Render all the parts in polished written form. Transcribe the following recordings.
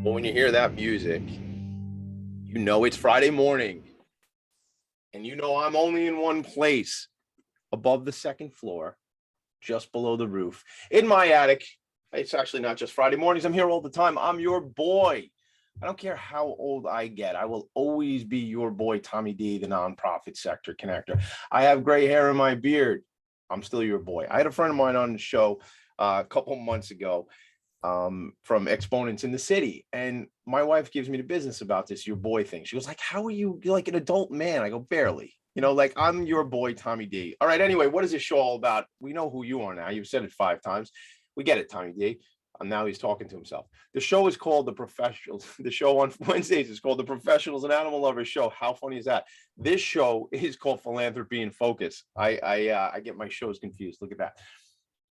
Well, when you hear that music, you know it's Friday morning. And you know I'm only in one place, above the second floor, just below the roof, in my attic. It's actually not just Friday mornings. I'm here all the time. I'm your boy. I don't care how old I get. I will always be your boy, Tommy D, the nonprofit sector connector. I have gray hair in my beard. I'm still your boy. I had a friend of mine on the show a couple months ago from exponents in the city. And my wife gives me the business about this, your boy thing. She was like, how are you? You're like an adult man. I go, barely. Like I'm your boy, Tommy D. All right. Anyway, what is this show all about? We know who you are now. You've said it 5 times. We get it, Tommy D. And now he's talking to himself. The show is called The Professionals. The show on Wednesdays is called The Professionals and Animal Lovers Show. How funny is that? This show is called Philanthropy and Focus. I get my shows confused. Look at that.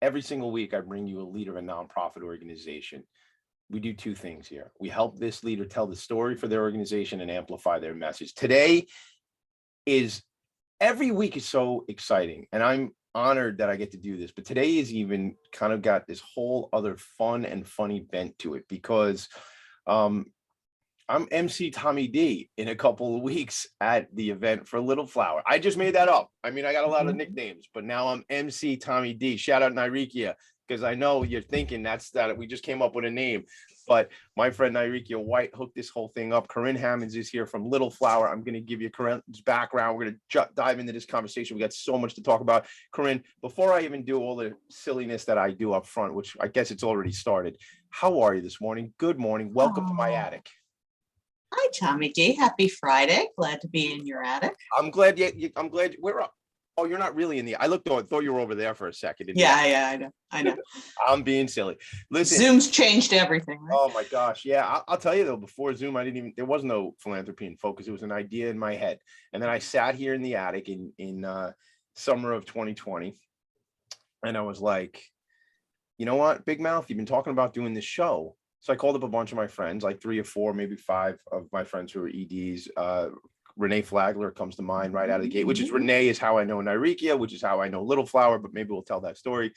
Every single week, I bring you a leader of a nonprofit organization. We do 2 things here. We help this leader tell the story for their organization and amplify their message. Every week is so exciting, and I'm honored that I get to do this. But today is even kind of got this whole other fun and funny bent to it because I'm MC Tommy D in a couple of weeks at the event for Little Flower. I just made that up. I mean, I got a lot of nicknames, but now I'm MC Tommy D. Shout out Nyrikia, because I know you're thinking that we just came up with a name. But my friend Nyrikia White hooked this whole thing up. Corinne Hammonds is here from Little Flower. I'm going to give you Corinne's background. We're going to dive into this conversation. We got so much to talk about. Corinne, before I even do all the silliness that I do up front, which I guess it's already started, how are you this morning? Good morning. Welcome to my attic. Hi, Tommy D. Happy Friday. Glad to be in your attic. I'm glad we're up. Oh, you're not really in the. I thought you were over there for a second. Yeah, I know. I'm being silly. Listen, Zoom's changed everything, right? Oh my gosh, yeah. I'll tell you though. Before Zoom, there was no Philanthropy and Focus. It was an idea in my head, and then I sat here in the attic in summer of 2020, and I was like, you know what, Big Mouth, you've been talking about doing this show. So I called up a bunch of my friends, like 3 or 4, maybe 5 of my friends who are EDs. Renee Flagler comes to mind right out of the gate, which is Renee is how I know Nyrikia, which is how I know Little Flower, but maybe we'll tell that story.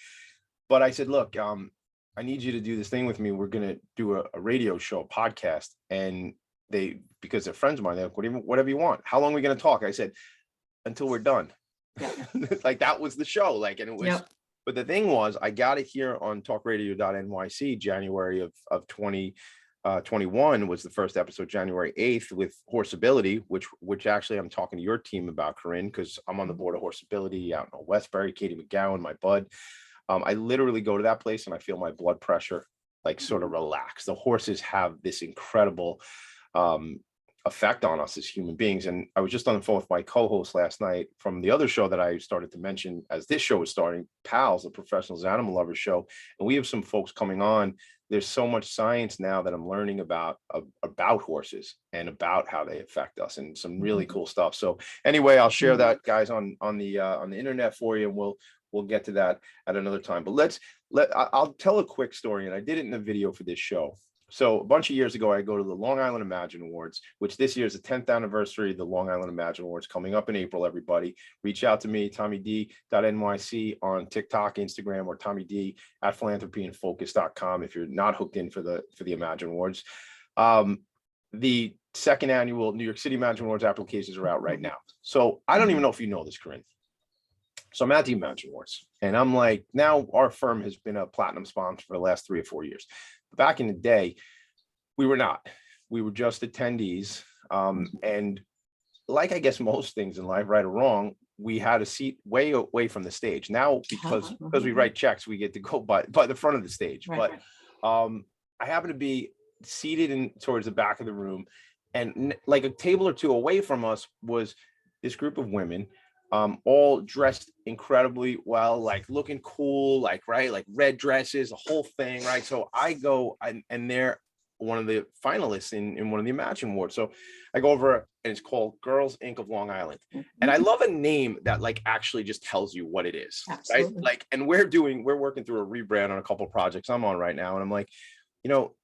But I said, look, I need you to do this thing with me. We're going to do a radio show, a podcast. And because they're friends of mine, they're like, whatever you want. How long are we going to talk? I said, until we're done. Yeah. Like that was the show. Like, and it was, yep. But the thing was, I got it here on talkradio.nyc, January of 2021 was the first episode, January 8th, with Horseability, which actually I'm talking to your team about, Corinne, because I'm on the board of Horseability out in Westbury, Katie McGowan, my bud. I literally go to that place and I feel my blood pressure like sort of relax. The horses have this incredible effect on us as human beings. And I was just on the phone with my co-host last night from the other show that I started to mention as this show is starting, PALS, the Professionals Animal Lovers Show. And we have some folks coming on. There's so much science now that I'm learning about horses and about how they affect us, and some really cool stuff. So anyway, I'll share that, guys, on the internet for you, and we'll get to that at another time. But I'll tell a quick story, and I did it in a video for this show. So a bunch of years ago, I go to the Long Island Imagine Awards, which this year is the 10th anniversary of the Long Island Imagine Awards, coming up in April. Everybody, reach out to me, TommyD.NYC on TikTok, Instagram, or TommyD@philanthropyandfocus.com if you're not hooked in for the Imagine Awards. The second annual New York City Imagine Awards applications are out right now. So I don't even know if you know this, Corinne. So I'm at the Imagine Awards, and I'm like, now our firm has been a platinum sponsor for the last 3 or 4 years. Back in the day, we were not. We were just attendees. And like I guess most things in life, right or wrong, we had a seat way away from the stage. Now, because we write checks, we get to go by the front of the stage. Right. But I happen to be seated towards the back of the room, and like a table or 2 away from us was this group of women, all dressed incredibly well, like looking cool, like red dresses, the whole thing, right? So I go and they're one of the finalists in one of the Imagine Awards. So I go over, and it's called Girls Inc. of Long Island. And I love a name that like actually just tells you what it is. Absolutely. Right? Like, and we're working through a rebrand on a couple of projects I'm on right now. And I'm like,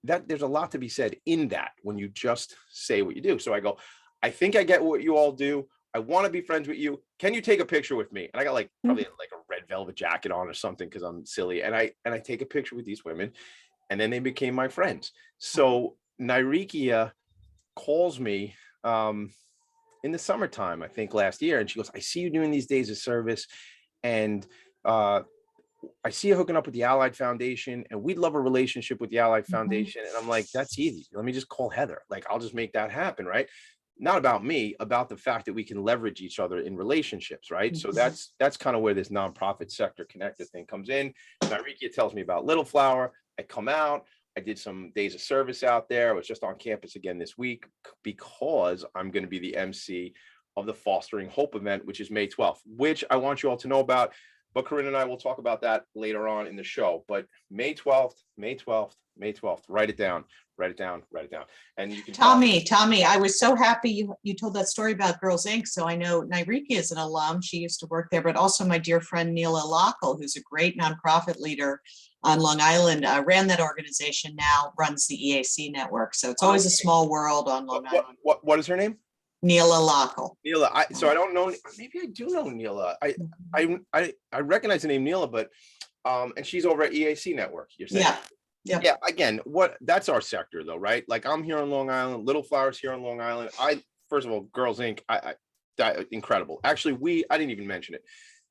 that there's a lot to be said in that when you just say what you do. So I go, I think I get what you all do. I want to be friends with you. Can you take a picture with me? And I got probably like a red velvet jacket on or something, because I'm silly. And I take a picture with these women, and then they became my friends. So Nyrikia calls me in the summertime, I think last year, and she goes, I see you doing these days of service, and I see you hooking up with the Allied Foundation, and we'd love a relationship with the Allied Foundation. And I'm like, that's easy. Let me just call Heather. Like, I'll just make that happen, right? Not about me, about the fact that we can leverage each other in relationships, right? So that's kind of where this nonprofit sector connected thing comes in. Nyrikia tells me about Little Flower. I come out. I did some days of service out there. I was just on campus again this week because I'm going to be the MC of the Fostering Hope event, which is May 12th, which I want you all to know about. But Corinne and I will talk about that later on in the show. But May 12th, May 12th, May 12th. Write it down. Write it down. Write it down. And you can Tommy, I was so happy you told that story about Girls Inc. So I know Nyrikia is an alum. She used to work there, but also my dear friend Neela Lockle, who's a great nonprofit leader on Long Island, ran that organization, now runs the EAC network. So it's always a small world on Long Island. What is her name? Neela Lockle. Neela. So I don't know. Maybe I do know Neela. I recognize the name Neela, but and she's over at EAC Network. You're saying? Yeah. Again, that's our sector though, right? Like I'm here on Long Island. Little Flowers here on Long Island. First of all, Girls Inc. Incredible. Actually, I didn't even mention it.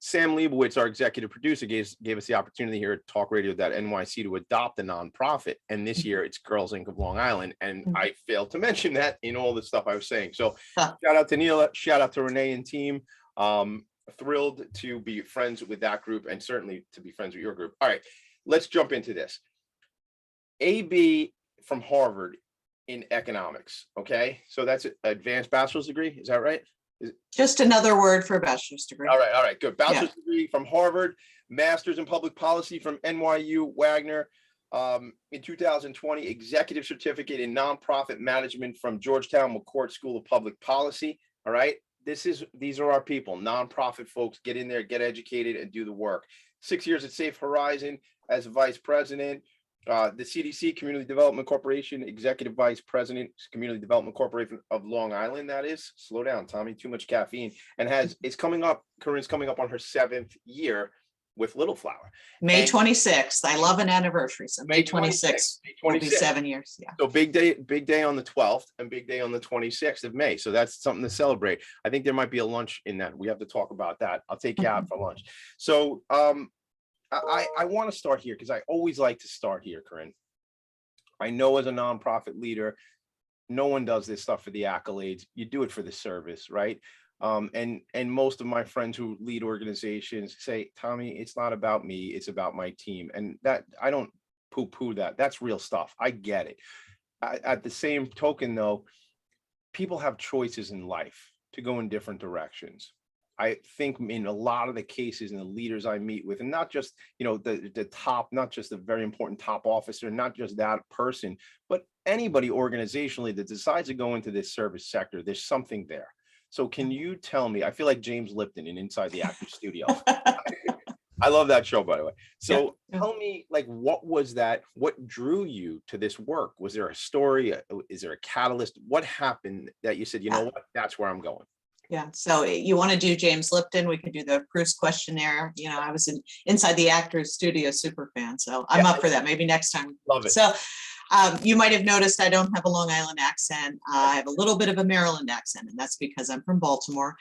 Sam Leibowitz, our executive producer, gave us the opportunity here at Talk Radio NYC to adopt a nonprofit. And this year it's Girls Inc. of Long Island. And I failed to mention that in all the stuff I was saying. So shout out to Neela, shout out to Renee and team. Thrilled to be friends with that group and certainly to be friends with your group. All right, let's jump into this. AB from Harvard in economics. Okay, so that's an advanced bachelor's degree. Is that right? Just another word for a bachelor's degree. All right, good. Bachelor's degree from Harvard, master's in public policy from NYU Wagner. In 2020, executive certificate in nonprofit management from Georgetown McCourt School of Public Policy. All right, these are our people, nonprofit folks. Get in there, get educated, and do the work. 6 years at Safe Horizon as vice president. The CDC, Community Development Corporation, Executive Vice President, Community Development Corporation of Long Island. That is, slow down, Tommy, too much caffeine. And Corinne's coming up on her 7th year with Little Flower. May 26th. I love an anniversary. So May 26th will be 7 years. Yeah. So big day on the 12th and big day on the 26th of May. So that's something to celebrate. I think there might be a lunch in that. We have to talk about that. I'll take you out for lunch. So, I want to start here because I always like to start here, Corinne. I know as a nonprofit leader, no one does this stuff for the accolades. You do it for the service, right? And most of my friends who lead organizations say, Tommy, it's not about me, it's about my team. And that I don't poo-poo that. That's real stuff. I get it. At the same token, though, people have choices in life to go in different directions. I think in a lot of the cases and the leaders I meet with, and not just, the top, not just the very important top officer, not just that person, but anybody organizationally that decides to go into this service sector, there's something there. So can you tell me, I feel like James Lipton in Inside the Actors Studio. I love that show, by the way. So tell me, like, what was that? What drew you to this work? Was there a story? Is there a catalyst? What happened that you said, you know what, that's where I'm going? Yeah. So you want to do James Lipton? We could do the Proust questionnaire. I was Inside the Actors Studio super fan. So I'm up for that. Maybe next time. Love it. So you might have noticed I don't have a Long Island accent. I have a little bit of a Maryland accent, and that's because I'm from Baltimore.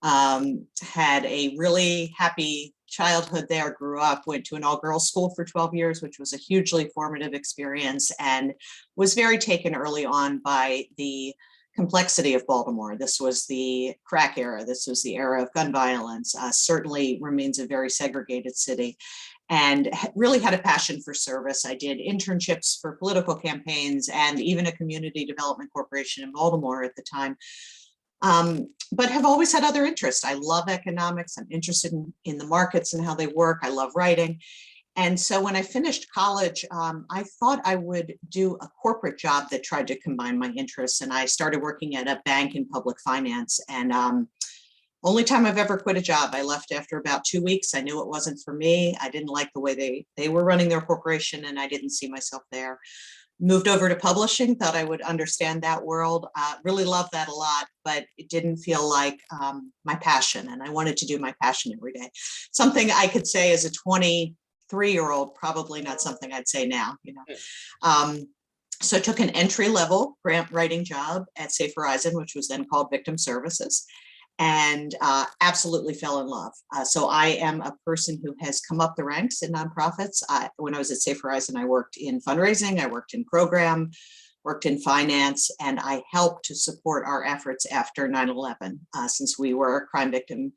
Had a really happy childhood there, grew up, went to an all-girls school for 12 years, which was a hugely formative experience, and was very taken early on by the complexity of Baltimore. This was the crack era. This was the era of gun violence. Certainly remains a very segregated city, and really had a passion for service. I did internships for political campaigns and even a community development corporation in Baltimore at the time, but have always had other interests. I love economics. I'm interested in the markets and how they work. I love writing. And so when I finished college, I thought I would do a corporate job that tried to combine my interests. And I started working at a bank in public finance. And only time I've ever quit a job. I left after about 2 weeks. I knew it wasn't for me. I didn't like the way they were running their corporation, and I didn't see myself there. Moved over to publishing, thought I would understand that world. Really loved that a lot, but it didn't feel like my passion. And I wanted to do my passion every day. Something I could say as a 23-year-old, probably not something I'd say now, So I took an entry-level grant writing job at Safe Horizon, which was then called Victim Services, and absolutely fell in love. So I am a person who has come up the ranks in nonprofits. When I was at Safe Horizon, I worked in fundraising, I worked in program, worked in finance, and I helped to support our efforts after 9/11. Since we were a crime victim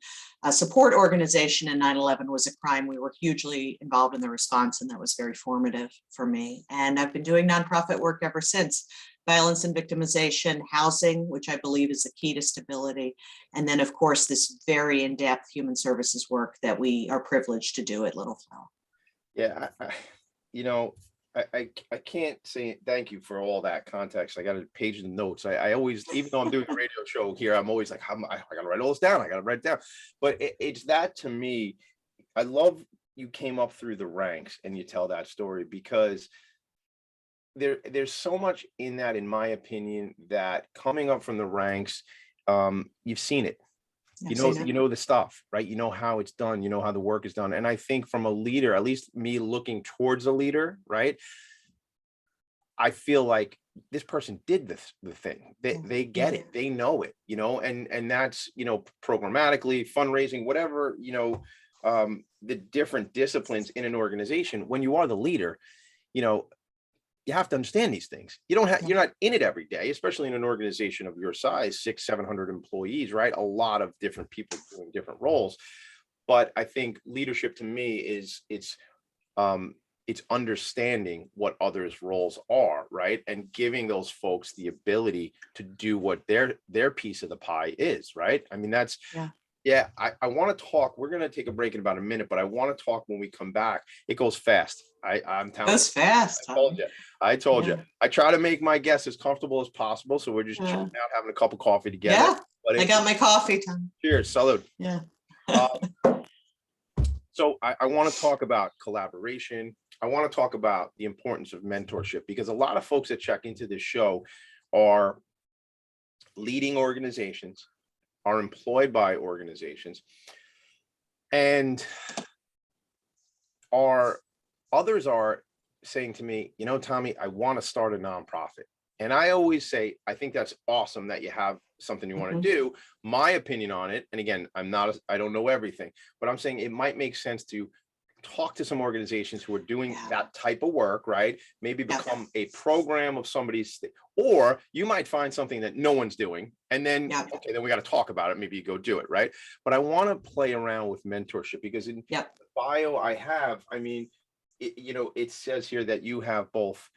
support organization and 9/11 was a crime, we were hugely involved in the response, and that was very formative for me. And I've been doing nonprofit work ever since. Violence and victimization, housing, which I believe is the key to stability. And then, of course, this very in-depth human services work that we are privileged to do at Little Flower. Yeah, you know, I can't say thank you for all that context. I got a page of the notes. I always, even though I'm doing a radio show here, I'm always like, I gotta write all this down. I gotta write it down. But it's that to me, I love you came up through the ranks and you tell that story, because there's so much in that, in my opinion, that coming up from the ranks, you've seen it. You know the stuff, right? You know how it's done, you know how the work is done. And I think from a leader, at least me looking towards a leader, right? I feel like this person did the thing. They get it, they know it, and that's, programmatically, fundraising, whatever, the different disciplines in an organization. When you are the leader, you have to understand these things. You're not in it every day, especially in an organization of your size, 600-700 employees, right? A lot of different people doing different roles. But I think leadership to me is it's understanding what others' roles are, right? And giving those folks the ability to do what their piece of the pie is, right? I mean, that's, yeah, I want to talk. We're going to take a break in about a minute, but I want to talk when we come back. It goes fast. I'm telling you. Goes fast. I told you. I try to make my guests as comfortable as possible. So we're just chilling out, having a cup of coffee together. Yeah, but I got my coffee, Tom. Cheers. Salud. Yeah. So I want to talk about collaboration. I want to talk about the importance of mentorship, because a lot of folks that check into this show are leading organizations, are employed by organizations, and others are saying to me, Tommy, I want to start a nonprofit. And I always say, I think that's awesome that you have something you want to do. My opinion on it, and again, I don't know everything, but I'm saying it might make sense to talk to some organizations who are doing that type of work, right? Maybe become a program of somebody's, or you might find something that no one's doing. And then, okay, then we got to talk about it. Maybe you go do it, right? But I want to play around with mentorship, because in the bio I have, I mean, it says here that you have both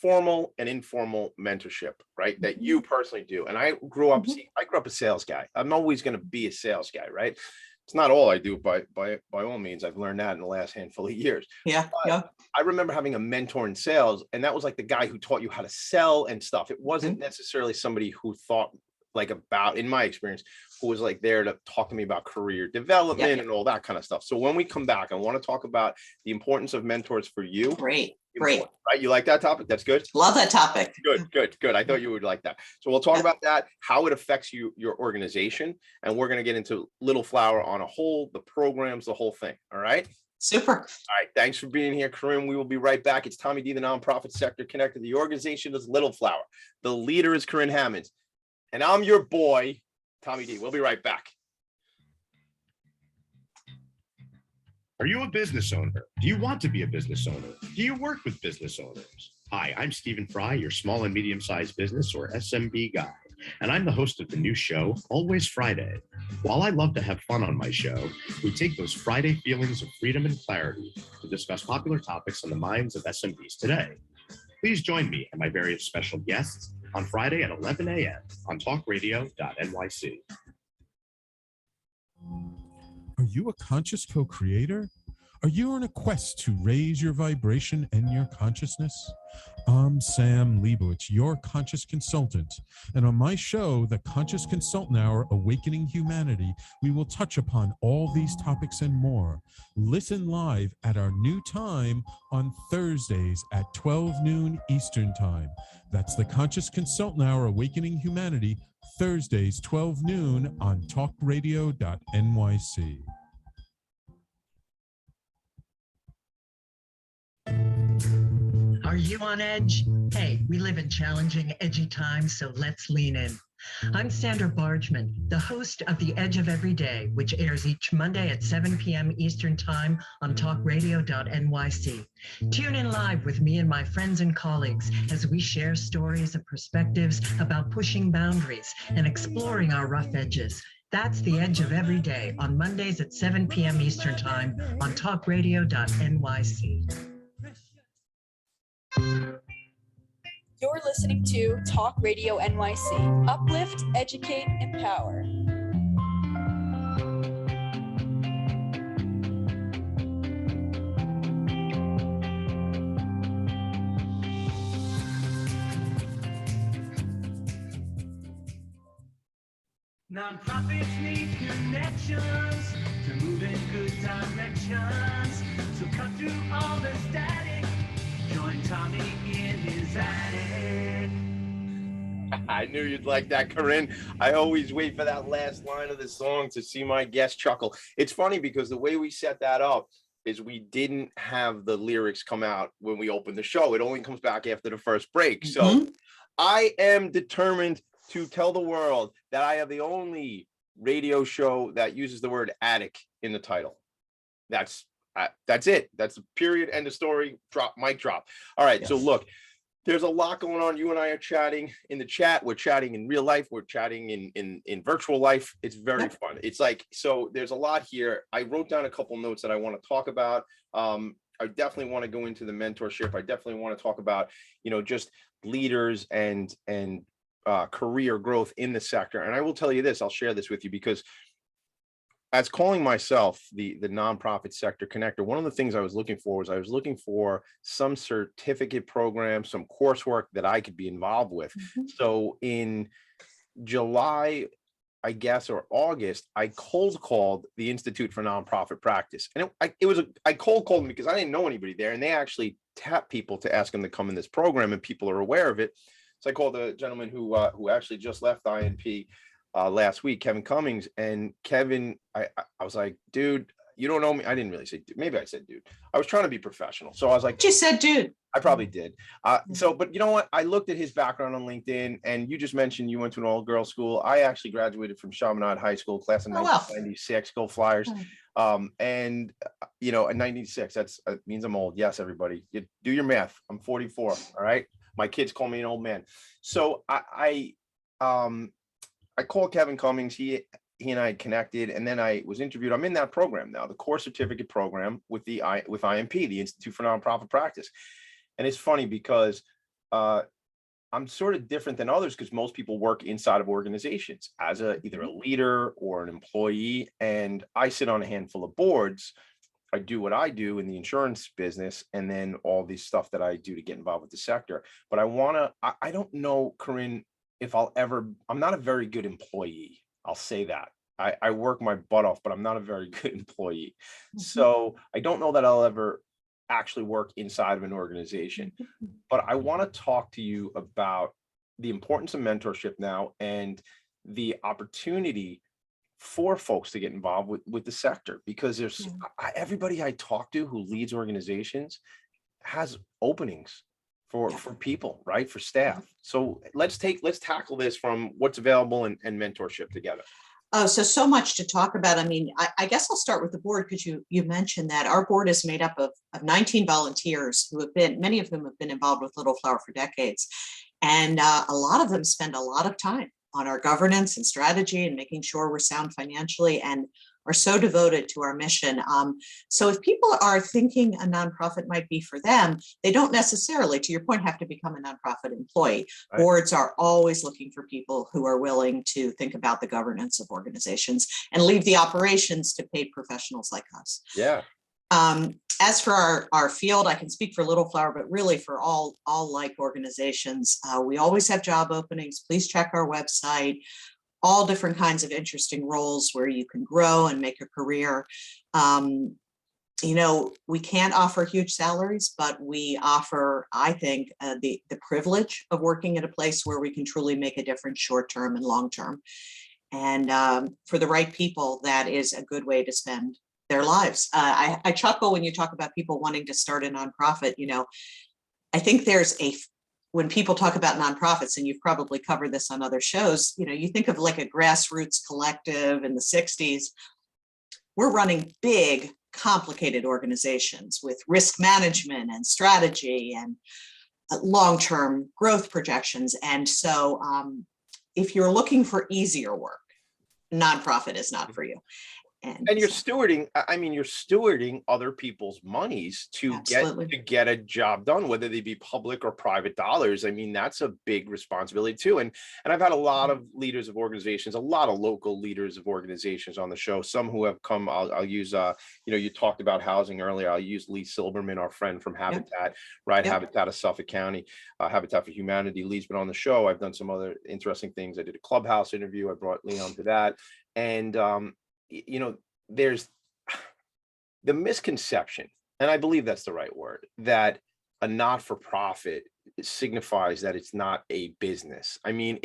formal and informal mentorship, right? That you personally do. And I grew up a sales guy. I'm always going to be a sales guy, right? It's not all I do by all means. I've learned that in the last handful of years. I remember having a mentor in sales, and that was like the guy who taught you how to sell and stuff. It wasn't necessarily somebody who thought in my experience, who was like there to talk to me about career development and all that kind of stuff. So when we come back, I want to talk about the importance of mentors for you. Great. Right? You like that topic? That's good. Love that topic. Good. I thought you would like that. So we'll talk about that, how it affects your organization, and we're going to get into Little Flower on a whole, the programs, the whole thing. All right. Super. All right. Thanks for being here, Corinne. We will be right back. It's Tommy D, the nonprofit sector connector. The organization is Little Flower. The leader is Corinne Hammonds. And I'm your boy, Tommy D. We'll be right back. Are you a business owner? Do you want to be a business owner? Do you work with business owners? Hi, I'm Stephen Fry, your small and medium-sized business, or SMB guy, and I'm the host of the new show, Always Friday. While I love to have fun on my show, we take those Friday feelings of freedom and clarity to discuss popular topics on the minds of SMBs today. Please join me and my various special guests on Friday at 11 a.m. on talkradio.nyc. Are you a conscious co-creator? Are you on a quest to raise your vibration and your consciousness? I'm Sam Leibowitz, your conscious consultant. And on my show, The Conscious Consultant Hour, Awakening Humanity, we will touch upon all these topics and more. Listen live at our new time on Thursdays at 12 noon Eastern Time. That's The Conscious Consultant Hour, Awakening Humanity, Thursdays, 12 noon on talkradio.nyc. Are you on edge? Hey, we live in challenging, edgy times, so let's lean in. I'm Sandra Bargman, the host of The Edge of Every Day, which airs each Monday at 7 p.m. Eastern Time on talkradio.nyc. Tune in live with me and my friends and colleagues as we share stories and perspectives about pushing boundaries and exploring our rough edges. That's The Edge of Every Day on Mondays at 7 p.m. Eastern Time on talkradio.nyc. You're listening to Talk Radio NYC. Uplift, educate, empower. Nonprofits need connections to move in good directions. So cut through all the static. Join Tommy in his attic. I knew you'd like that, Corinne. I always wait for that last line of the song to see my guest chuckle. It's funny because the way we set that up is we didn't have the lyrics come out when we opened the show. It only comes back after the first break. So I am determined to tell the world that I have the only radio show that uses the word attic in the title. That's it. That's the period. End of story. Drop, mic drop. All right. Yes. So look, there's a lot going on. You and I are chatting in the chat. We're chatting in real life. We're chatting in virtual life. It's very fun. It's like, so there's a lot here. I wrote down a couple notes that I want to talk about. I definitely want to go into the mentorship. I definitely want to talk about, just leaders and career growth in the sector. And I will tell you this, I'll share this with you because as calling myself the nonprofit sector connector, one of the things I was looking for some certificate program, some coursework that I could be involved with. So in July, I guess, or August, I cold called the Institute for Nonprofit Practice. And I cold called them because I didn't know anybody there. And they actually tap people to ask them to come in this program, and people are aware of it. So I called a gentleman who actually just left INP last week, Kevin Cummings. And Kevin, I was like, dude, you don't know me. I didn't really say dude. Maybe I said dude. I was trying to be professional. So I was like, you said dude. I probably did. But you know what? I looked at his background on LinkedIn, and you just mentioned you went to an all-girls school. I actually graduated from Chaminade High School, class of 1996. Go Flyers. In 96, that means I'm old. Yes, everybody, you do your math. I'm 44. All right. My kids call me an old man. So I called Kevin Cummings. He and I connected, and then I was interviewed. I'm in that program now, the core certificate program with INP, the Institute for Nonprofit Practice. And it's funny because I'm sort of different than others because most people work inside of organizations as either a leader or an employee. And I sit on a handful of boards. I do what I do in the insurance business, and then all this stuff that I do to get involved with the sector. But I don't know, Corinne, if I'm not a very good employee. I'll say that. I work my butt off, but I'm not a very good employee. So I don't know that I'll ever actually work inside of an organization. But I want to talk to you about the importance of mentorship now and the opportunity for folks to get involved with the sector, because there's everybody I talk to who leads organizations has openings for people, right? For staff. So let's tackle this from what's available and mentorship together. Oh, so much to talk about. I mean, I guess I'll start with the board because you mentioned that our board is made up of 19 volunteers many of whom have been involved with Little Flower for decades. And a lot of them spend a lot of time on our governance and strategy and making sure we're sound financially, and are so devoted to our mission. So if people are thinking a nonprofit might be for them, they don't necessarily, to your point, have to become a nonprofit employee. Right. Boards are always looking for people who are willing to think about the governance of organizations and leave the operations to paid professionals like us. Yeah. As for our field, I can speak for Little Flower, but really for all like organizations, we always have job openings. Please check our website. All different kinds of interesting roles where you can grow and make a career. We can't offer huge salaries, but we offer, I think, the privilege of working at a place where we can truly make a difference short-term and long-term. And for the right people, that is a good way to spend their lives. I chuckle when you talk about people wanting to start a nonprofit. I think when people talk about nonprofits, and you've probably covered this on other shows, you think of like a grassroots collective in the 60s. We're running big, complicated organizations with risk management and strategy and long-term growth projections. And so if you're looking for easier work, nonprofit is not for you. And you're stewarding, you're stewarding other people's monies to get a job done, whether they be public or private dollars. I mean, that's a big responsibility too. And I've had a lot of leaders of organizations, a lot of local leaders of organizations on the show, some who have come, I'll use, you talked about housing earlier. I'll use Lee Silberman, our friend from Habitat, right? Yep. Habitat of Suffolk County, Habitat for Humanity. Lee's been on the show. I've done some other interesting things. I did a Clubhouse interview. I brought Lee onto that. And, there's the misconception, and I believe that's the right word, that a not-for-profit signifies that it's not a business. I mean,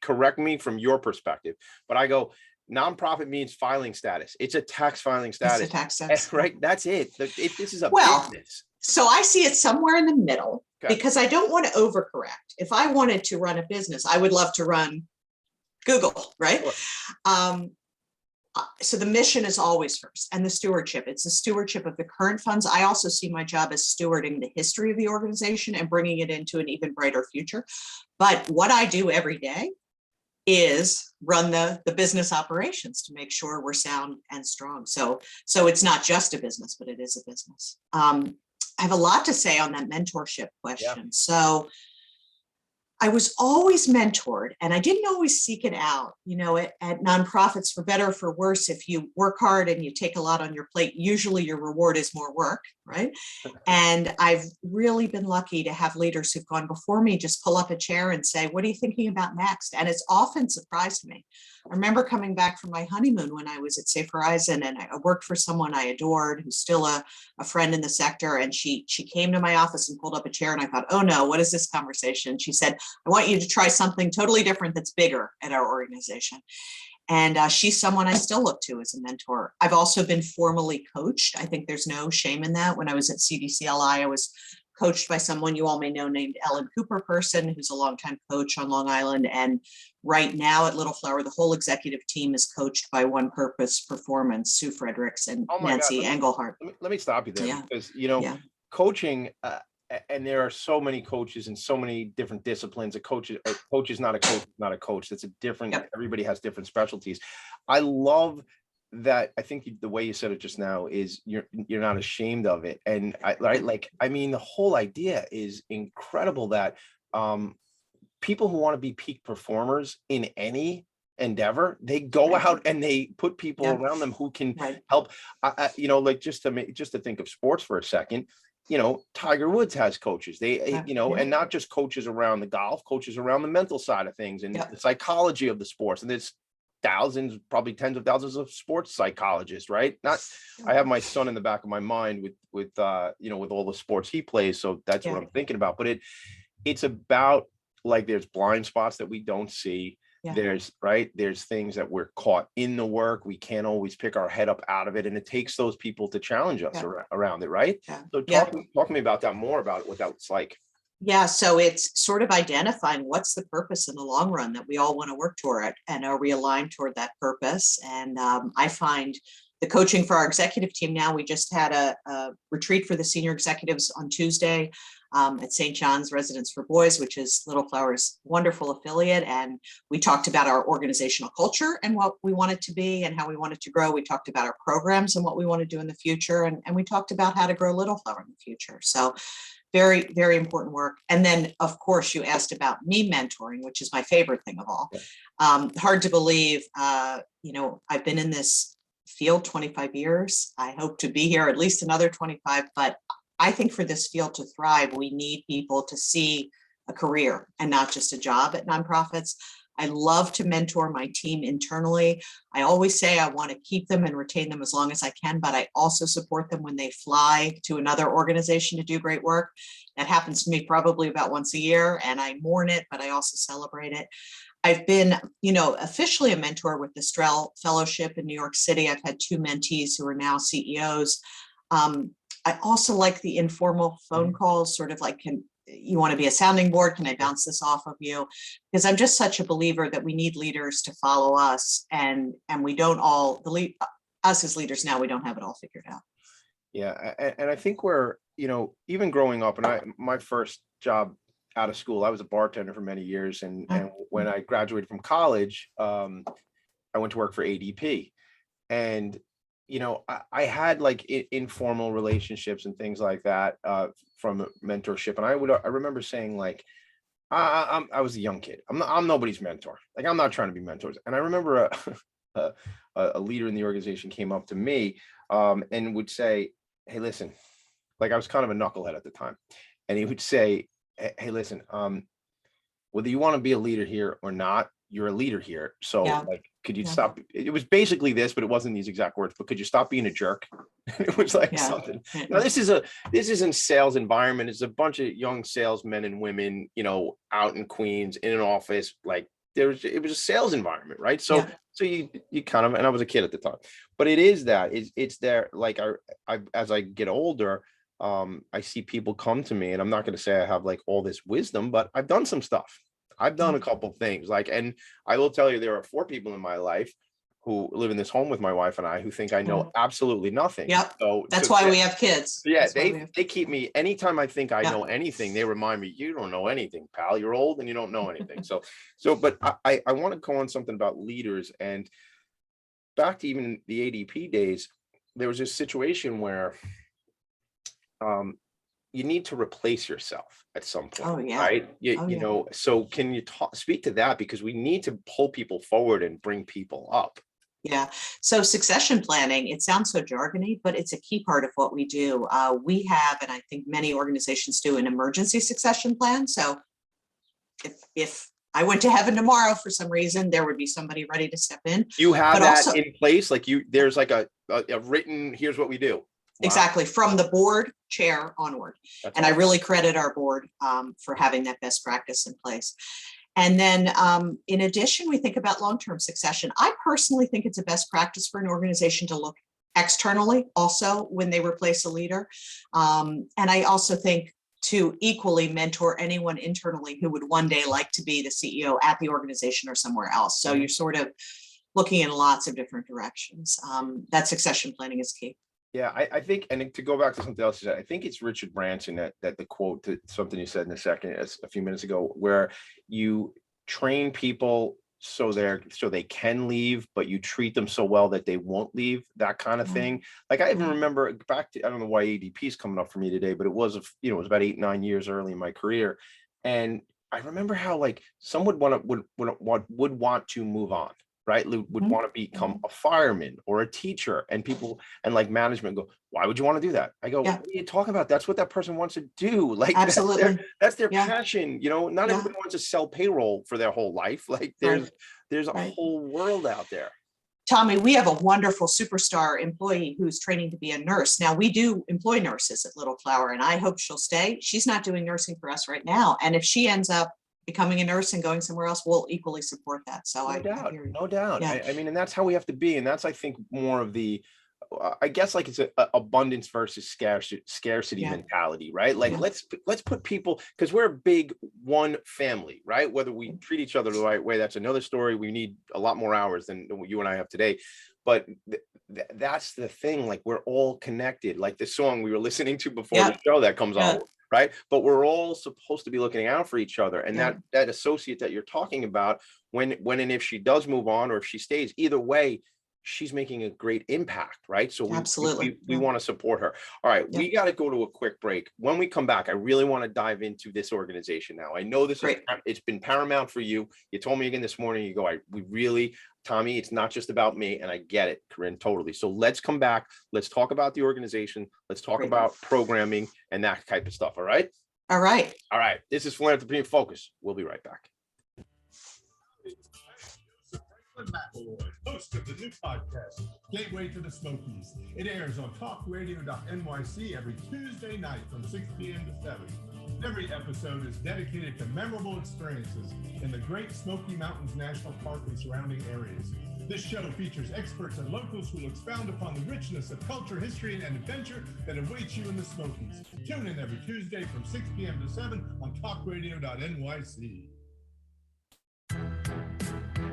correct me from your perspective, but I go, nonprofit means filing status. It's a tax filing status. It's a tax status. Right? That's it. This is a business. So I see it somewhere in the middle, because I don't want to overcorrect. If I wanted to run a business, I would love to run Google, right? Sure. So the mission is always first, and the stewardship. It's the stewardship of the current funds. I also see my job as stewarding the history of the organization and bringing it into an even brighter future. But what I do every day is run the business operations to make sure we're sound and strong. So it's not just a business, but it is a business. I have a lot to say on that mentorship question. Yeah. So I was always mentored, and I didn't always seek it out, at nonprofits, for better or for worse. If you work hard and you take a lot on your plate, usually your reward is more work, right? And I've really been lucky to have leaders who've gone before me just pull up a chair and say, what are you thinking about next? And it's often surprised me. I remember coming back from my honeymoon when I was at Say Horizon, and I worked for someone I adored, who's still a friend in the sector. And she came to my office and pulled up a chair, and I thought, oh no, what is this conversation? She said, I want you to try something totally different that's bigger at our organization. And she's someone I still look to as a mentor. I've also been formally coached. I think there's no shame in that. When I was at CDCLI, I was coached by someone you all may know named Ellen Cooper-Person, who's a longtime coach on Long Island. And right now at Little Flower, the whole executive team is coached by One Purpose Performance, Sue Fredericks and Nancy Engelhardt. Let me stop you there, because, coaching, and there are so many coaches in so many different disciplines. A coach is not a coach, not a coach. That's a different, everybody has different specialties. I love that. I think the way you said it just now is you're not ashamed of it. And the whole idea is incredible, that people who want to be peak performers in any endeavor, they go out and they put people around them who can help. Just to think of sports for a second, Tiger Woods has coaches. And not just coaches around the golf, coaches around the mental side of things and the psychology of the sports. And there's thousands, probably tens of thousands of sports psychologists, right? I have my son in the back of my mind with all the sports he plays. So that's what I'm thinking about. But it's about, like, there's blind spots that we don't see. There's things that we're caught in the work. We can't always pick our head up out of it. And it takes those people to challenge us around it. Right. So talk to me about that, more about what that's like. Yeah. So it's sort of identifying what's the purpose in the long run that we all want to work toward, and are we aligned toward that purpose? And I find the coaching for our executive team now, we just had a retreat for the senior executives on Tuesday at St. John's Residence for Boys, which is Little Flower's wonderful affiliate. And we talked about our organizational culture and what we want it to be and how we want it to grow. We talked about our programs and what we want to do in the future. And we talked about how to grow Little Flower in the future. So very, very important work. And then, of course, you asked about me mentoring, which is my favorite thing of all. Hard to believe, I've been in this field 25 years. I hope to be here at least another 25, but I think for this field to thrive, we need people to see a career and not just a job at nonprofits. I love to mentor my team internally. I always say I want to keep them and retain them as long as I can, but I also support them when they fly to another organization to do great work. That happens to me probably about once a year, and I mourn it, but I also celebrate it. I've been, officially a mentor with the Strel Fellowship in New York City. I've had 2 mentees who are now CEOs. I also like the informal phone calls, sort of like, can you want to be a sounding board? Can I bounce this off of you? Because I'm just such a believer that we need leaders to follow us, and we don't all, us as leaders now, we don't have it all figured out. Yeah, and I think we're, even growing up, and my first job out of school, I was a bartender for many years, and when I graduated from college, I went to work for ADP, and I had like informal relationships and things like that from mentorship, and I remember saying like, I was a young kid. I'm nobody's mentor. Like, I'm not trying to be mentors. And I remember a leader in the organization came up to me and would say, hey, listen, like, I was kind of a knucklehead at the time. And he would say, hey, listen, whether you want to be a leader here or not, you're a leader here. So like, could you stop? It was basically this, but it wasn't these exact words, but could you stop being a jerk? It was like something. Now, this isn't sales environment. It's a bunch of young salesmen and women, out in Queens in an office. Like, it was a sales environment, right? So you kind of, and I was a kid at the time, but it is that it's there. Like, I as I get older, I see people come to me, and I'm not going to say I have like all this wisdom, but I've done some stuff. I've done a couple of things, like, and I will tell you, there are 4 people in my life who live in this home with my wife and I, who think I know absolutely nothing. Yep. So that's why we have kids. Yeah, they keep me, anytime I think I know anything, they remind me, you don't know anything, pal. You're old and you don't know anything. But I want to go on something about leaders, and back to even the ADP days, there was this situation where you need to replace yourself at some point, right? So can you speak to that? Because we need to pull people forward and bring people up. Yeah. So succession planning, it sounds so jargony, but it's a key part of what we do. We have, and I think many organizations do, an emergency succession plan. So if I went to heaven tomorrow for some reason, there would be somebody ready to step in. You have that in place? Like, there's like a written, here's what we do. Wow. Exactly, from the board chair onward. That's awesome. I really credit our board for having that best practice in place. And then in addition, we think about long-term succession. I personally think it's a best practice for an organization to look externally also when they replace a leader. And I also think to equally mentor anyone internally who would one day like to be the CEO at the organization or somewhere else. So you're sort of looking in lots of different directions. That succession planning is key. Yeah, I think, and to go back to something else you said, I think it's Richard Branson that the quote to something you said in a few minutes ago, where you train people so they can leave, but you treat them so well that they won't leave, that kind of thing. Like, I even remember back to, I don't know why ADP is coming up for me today, but it was, it was about 8-9 years early in my career. And I remember how like some would want to move on. Right, would want to become a fireman or a teacher, and people and like management go, why would you want to do that? I go, what are you talking about? That's what that person wants to do. Like, absolutely, that's their passion. Not everybody wants to sell payroll for their whole life. Like, there's a whole world out there. Tommy, we have a wonderful superstar employee who's training to be a nurse. Now, we do employ nurses at Little Flower, and I hope she'll stay. She's not doing nursing for us right now, and if she ends up becoming a nurse and going somewhere else, we'll equally support that. So no doubt. Yeah. I mean, and that's how we have to be. And that's, I think, more of the, I guess, like, it's a abundance versus scarcity mentality, right? Like, let's put people, because we're a big one family, right? Whether we treat each other the right way, that's another story. We need a lot more hours than you and I have today. But that's the thing. Like, we're all connected. Like the song we were listening to before the show that comes on. Right. But we're all supposed to be looking out for each other. And that associate that you're talking about, when and if she does move on, or if she stays, either way, she's making a great impact. Right. So we want to support her. All right. We got to go to a quick break. When we come back, I really want to dive into this organization now. I know it's been paramount for you. You told me again this morning, you go, Tommy, it's not just about me, and I get it, Corinne, totally. So let's come back. Let's talk about the organization. Let's talk about programming and that type of stuff. All right? All right. All right. This is Philanthropy and Focus. We'll be right back. Host of the new podcast, Gateway to the Smokies. It airs on talkradio.nyc every Tuesday night from 6 p.m. to 7. Every episode is dedicated to memorable experiences in the Great Smoky Mountains National Park and surrounding areas. This show features experts and locals who will expound upon the richness of culture, history, and adventure that awaits you in the Smokies. Tune in every Tuesday from 6 p.m. to 7 on talkradio.nyc.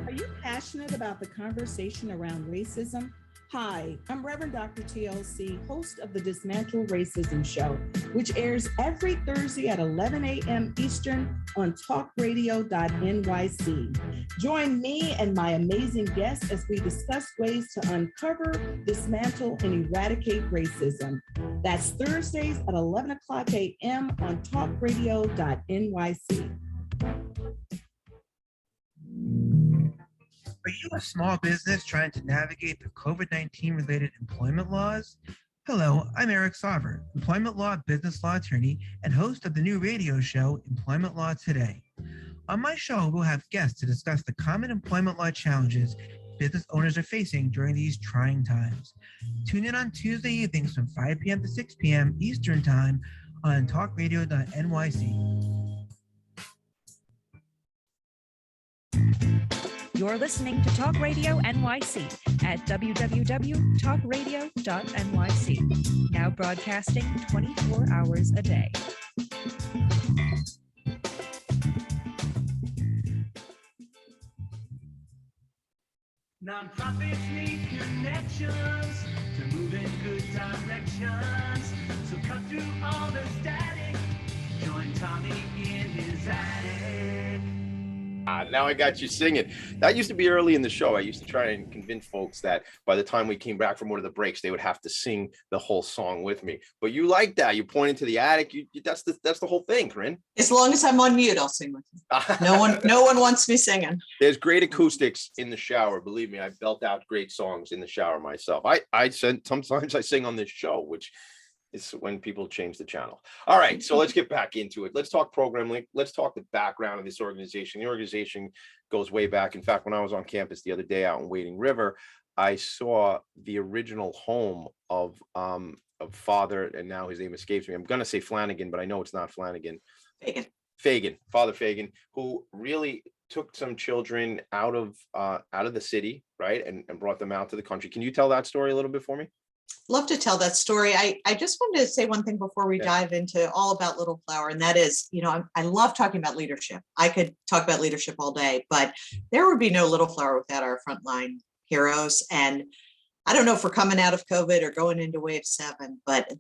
Are you passionate about the conversation around racism? Hi, I'm Reverend Dr. TLC, host of the Dismantle Racism Show, which airs every Thursday at 11 a.m. Eastern on talkradio.nyc. Join me and my amazing guests as we discuss ways to uncover, dismantle, and eradicate racism. That's Thursdays at 11 o'clock a.m. on talkradio.nyc. Are you a small business trying to navigate the COVID-19 related employment laws? Hello, I'm Eric Sauver, employment law, business law attorney, and host of the new radio show, Employment Law Today. On my show, we'll have guests to discuss the common employment law challenges business owners are facing during these trying times. Tune in on Tuesday evenings from 5 p.m. to 6 p.m. Eastern Time on talkradio.nyc. You're listening to Talk Radio NYC at www.talkradio.nyc. Now broadcasting 24 hours a day. Nonprofits need connections to move in good directions. So cut through all the static. Join Tommy in his attic. Now I got you singing. That used to be early in the show. I used to try and convince folks that by the time we came back from one of the breaks, they would have to sing the whole song with me. But you like that. You pointed to the attic. That's the whole thing, Corinne. As long as I'm on mute, I'll sing with you. No one wants me singing. There's great acoustics in the shower. Believe me, I belt out great songs in the shower myself. I said sometimes I sing on this show, which is when people change the channel. All right, so let's get back into it. Let's talk Program Link. Let's talk the background of this organization. The organization goes way back. In fact, when I was on campus the other day out in Wading River, I saw the original home of Father, and now his name escapes me. I'm going to say Flanagan, but I know it's not Flanagan. Fagan, Father Fagan, who really took some children out of the city, right, and brought them out to the country. Can you tell that story a little bit for me? Love to tell that story. I just wanted to say one thing before we dive into all about Little Flower, and that is, I love talking about leadership. I could talk about leadership all day, but there would be no Little Flower without our frontline heroes. And I don't know if we're coming out of COVID or going into wave 7, but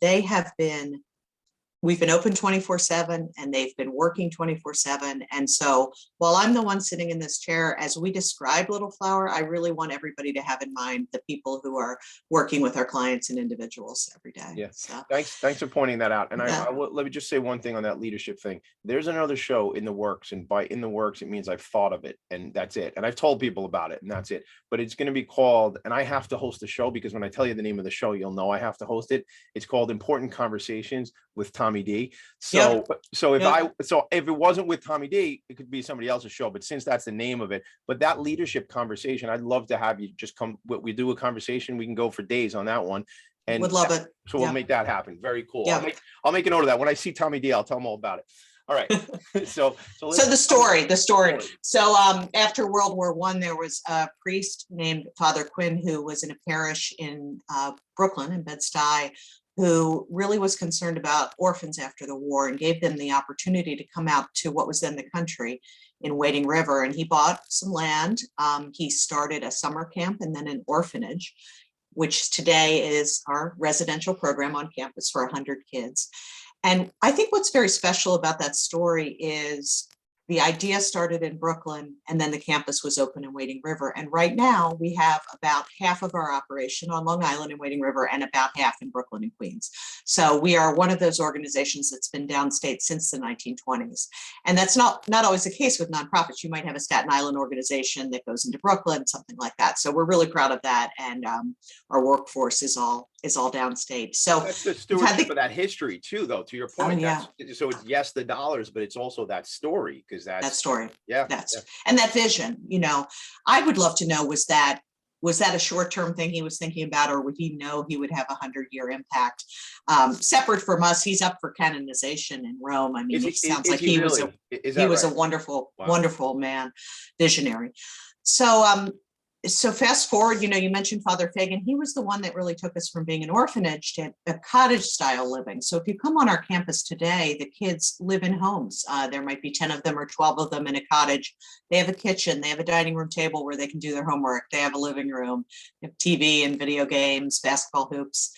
we've been open 24/7 and they've been working 24/7. And so while I'm the one sitting in this chair, as we describe Little Flower, I really want everybody to have in mind the people who are working with our clients and individuals every day. Yeah. So, Thanks for pointing that out. And Yeah. let me just say one thing on that leadership thing. There's another show in the works, and by in the works, it means I've thought of it and that's it. And I've told people about it and that's it. But it's going to be called, and I have to host the show because when I tell you the name of the show, you'll know I have to host it. It's called Important Conversations with Tommy D. So if it wasn't with Tommy D, it could be somebody else's show. But since that's the name of it, but that leadership conversation, I'd love to have you just come. We do a conversation. We can go for days on that one. And would love it. So we'll make that happen. Very cool. Yeah. I'll make a note of that. When I see Tommy D, I'll tell him all about it. All right. So the story. So after World War I, there was a priest named Father Quinn who was in a parish in Brooklyn, in Bed-Stuy, who really was concerned about orphans after the war and gave them the opportunity to come out to what was then the country in Wading River. And he bought some land. He started a summer camp and then an orphanage, which today is our residential program on campus for 100 kids. And I think what's very special about that story is the idea started in Brooklyn and then the campus was open in Wading River. And right now we have about half of our operation on Long Island and Wading River and about half in Brooklyn and Queens. So we are one of those organizations that's been downstate since the 1920s. And that's not always the case with nonprofits. You might have a Staten Island organization that goes into Brooklyn, something like that. So we're really proud of that. And our workforce is all downstate. So that's the stewardship of that history too, though, to your point. Yeah. So it's yes, the dollars, but it's also that story, because that story. Yeah. And that vision, I would love to know, was that a short-term thing he was thinking about, or would he know he would have a 100-year impact? Separate from us, he's up for canonization in Rome. I mean, he was a wonderful, wonderful man, visionary. So So fast forward, you mentioned Father Fagan. He was the one that really took us from being an orphanage to a cottage style living. So if you come on our campus today, the kids live in homes. There might be 10 of them or 12 of them in a cottage. They have a kitchen, they have a dining room table where they can do their homework. They have a living room, they have TV and video games, basketball hoops.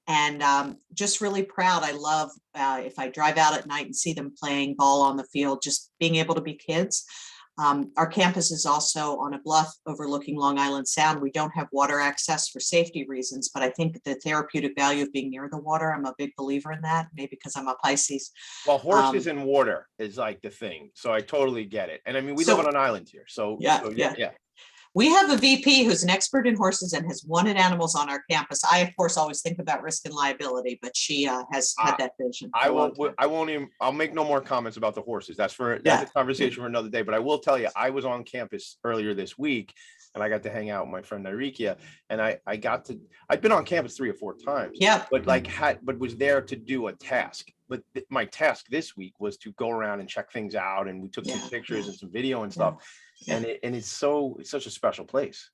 And just really proud. I love if I drive out at night and see them playing ball on the field, just being able to be kids. Our campus is also on a bluff overlooking Long Island Sound. We don't have water access for safety reasons, but I think the therapeutic value of being near the water, I'm a big believer in that, maybe because I'm a Pisces. Well, horses and water is like the thing. So I totally get it. And I mean, we live on an island here. So yeah. We have a VP who's an expert in horses and has wanted animals on our campus. I, of course, always think about risk and liability, but she has had that vision. I'll make no more comments about the horses. That's a conversation for another day. But I will tell you, I was on campus earlier this week and I got to hang out with my friend Enriquea, and I'd been on campus 3 or 4 times. Yeah. But was there to do a task. But my task this week was to go around and check things out, and we took some pictures and some video and stuff. Yeah. And it's such a special place.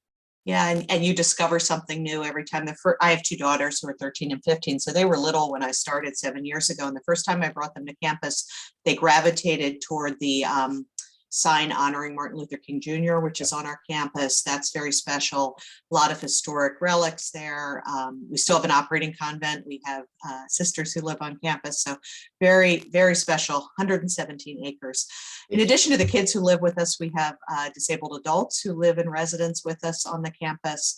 Yeah, and you discover something new every time. I have 2 daughters who are 13 and 15, so they were little when I started 7 years ago. And the first time I brought them to campus, they gravitated toward the sign honoring Martin Luther King Jr., which is on our campus. That's very special. A lot of historic relics there. We still have an operating convent. We have sisters who live on campus. So very, very special, 117 acres. In addition to the kids who live with us, we have disabled adults who live in residence with us on the campus.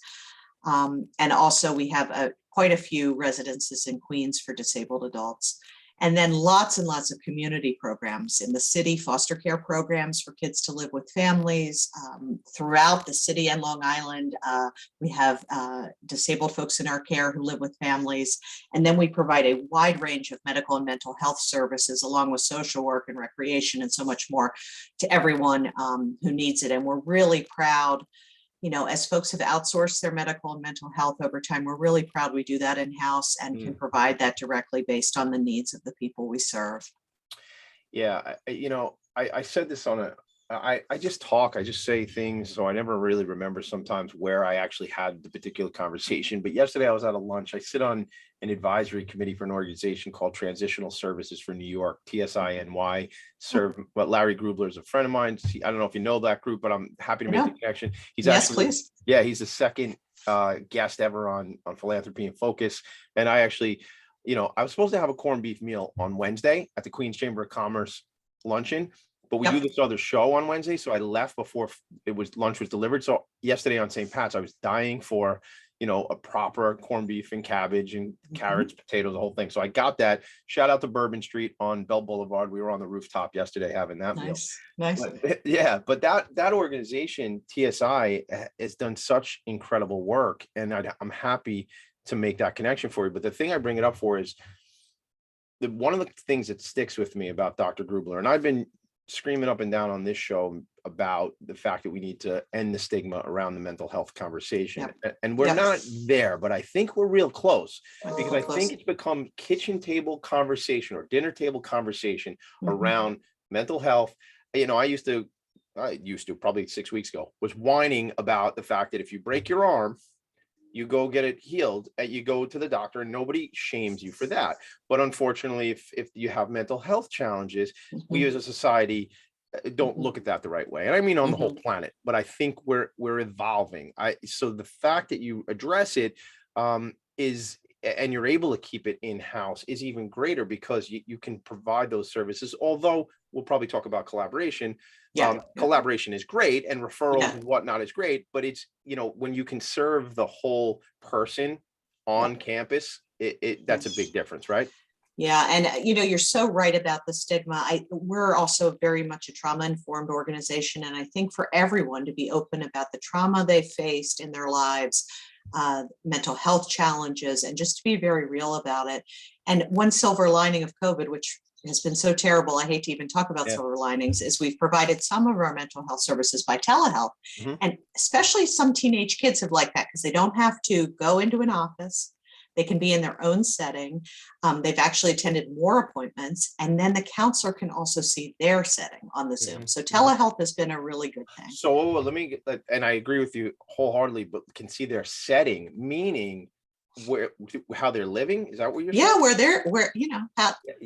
And also we have quite a few residences in Queens for disabled adults. And then lots and lots of community programs in the city, foster care programs for kids to live with families throughout the city and Long Island. We have disabled folks in our care who live with families. And then we provide a wide range of medical and mental health services, along with social work and recreation and so much more, to everyone who needs it. And we're really proud. As folks have outsourced their medical and mental health over time, we're really proud we do that in-house and can provide that directly based on the needs of the people we serve. Yeah, I said this I just say things, so I never really remember sometimes where I actually had the particular conversation. But yesterday I was at a lunch. I sit on an advisory committee for an organization called Transitional Services for New York, TSINY. Larry Grubler is a friend of mine. I don't know if you know that group, but I'm happy to make the connection. Please. Yeah, he's the second guest ever on Philanthropy and Focus. And I actually, I was supposed to have a corned beef meal on Wednesday at the Queens Chamber of Commerce luncheon. But we do this other show on Wednesday, so I left before lunch was delivered. So yesterday on St. Pat's, I was dying for, a proper corned beef and cabbage and carrots, potatoes, the whole thing. So I got that. Shout out to Bourbon Street on Bell Boulevard. We were on the rooftop yesterday having that meal. Nice. But that organization, TSI, has done such incredible work, and I'm happy to make that connection for you. But the thing I bring it up for is one of the things that sticks with me about Dr. Grubler, and I've been screaming up and down on this show about the fact that we need to end the stigma around the mental health conversation. And we're not there, but I think we're real close, because I think it's become kitchen table conversation or dinner table conversation around mental health. I used to probably 6 weeks ago, was whining about the fact that if you break your arm, you go get it healed, and you go to the doctor, and nobody shames you for that. But unfortunately, if you have mental health challenges, we as a society don't look at that the right way. And I mean on the whole planet, but I think we're evolving. So the fact that you address it is, and you're able to keep it in-house, is even greater, because you can provide those services. Although we'll probably talk about collaboration. Collaboration is great, and referrals and whatnot is great, but it's, when you can serve the whole person on campus, that's a big difference, right? Yeah. And, you're so right about the stigma. We're also very much a trauma-informed organization. And I think for everyone to be open about the trauma they faced in their lives, mental health challenges, and just to be very real about it. And one silver lining of COVID, which has been so terrible, I hate to even talk about silver linings, is we've provided some of our mental health services by telehealth. And especially some teenage kids have liked that, because they don't have to go into an office. They can be in their own setting. They've actually attended more appointments, and then the counselor can also see their setting on the Zoom. So telehealth has been a really good thing. So let me get, and I agree with you wholeheartedly, but can see their setting, meaning how they're living. Is that what you're saying? Yeah, where